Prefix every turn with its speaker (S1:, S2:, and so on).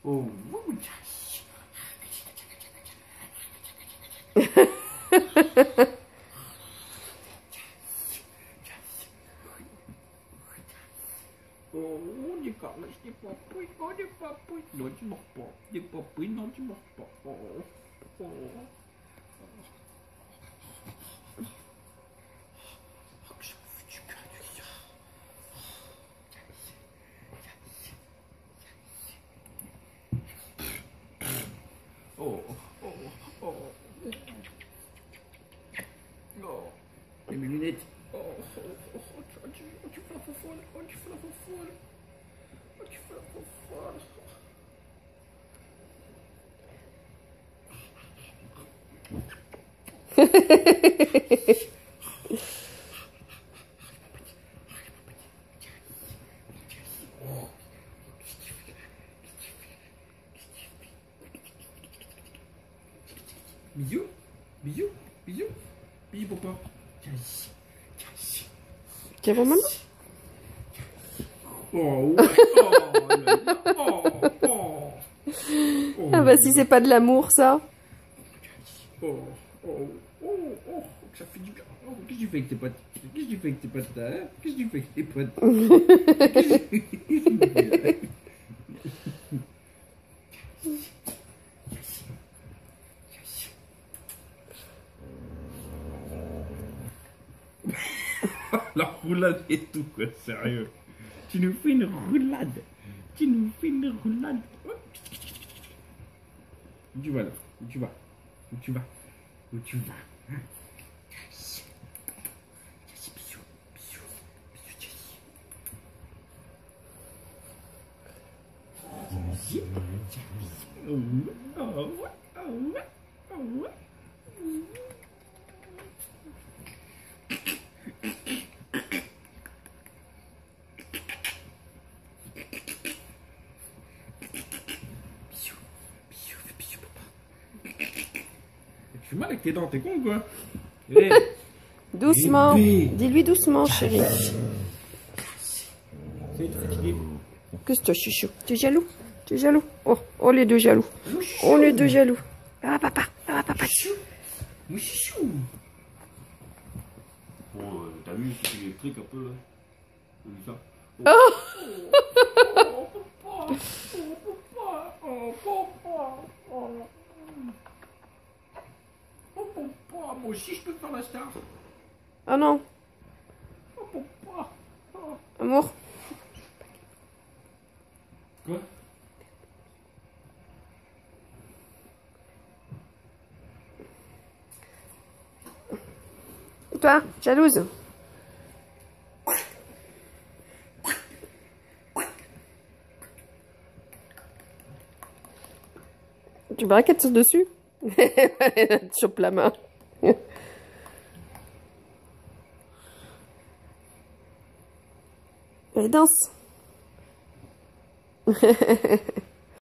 S1: Oh. Oh, die kan eens die papoei. Oh, die papoei. Nooit nog pap. Die papoei, nooit nog pap. Oh. Oh. Oh, oh, oh. Oh. Neem je niet? Oh, oh, oh, oh, je vlak voor voren, oh, je vlak voor voren. Oh, je vlak voor voren. Bisous, bisous, bisous, bisous papa. Tiens ici, tiens ici.
S2: Tu vois maman?
S1: Oh, ouais. Oh, là, là. Oh, oh. Oh,
S2: Ah bah si c'est pas de l'amour ça.
S1: oh, oh, oh, oh, ça fait du bien. Oh, qu'est-ce que tu fais avec tes potes? Qu'est-ce que tu fais avec tes potes là, hein? Qu'est-ce que tu fais avec tes potes? Qu'est-ce que tu fais? La roulade et tout, quoi, sérieux. Tu nous fais une roulade. Tu nous fais une roulade. Où tu vas là? Où tu vas? Où tu vas? Où tu vas? Hein? Jessie, bisous, bisous, bisous, Jessie. Jessie, bisous. Oh, ouais, oh, ouais, oh, ouais. Tu fais mal avec tes dents, t'es con ou quoi? Hey.
S2: Doucement.
S1: Bébé.
S2: Dis-lui doucement, chérie.
S1: T'es fatigué?
S2: Qu'est-ce que toi, chouchou? Tu es jaloux? Tu es jaloux? Oh, oh les deux jaloux. Oh les deux jaloux. Ah papa, ah papa.
S1: Mouchou. Bon, t'as vu, c'est électrique un peu là. T'as vu ça? Oh, papa. Oh, papa. Oh, papa. Oh, papa. Moi aussi, je peux faire la star.
S2: Ah non,
S1: Oh, papa. Oh.
S2: amour.
S1: Quoi?
S2: Et toi, jalouse? Tu braquettes sur dessus? Elle te chope la main. Allez, danse.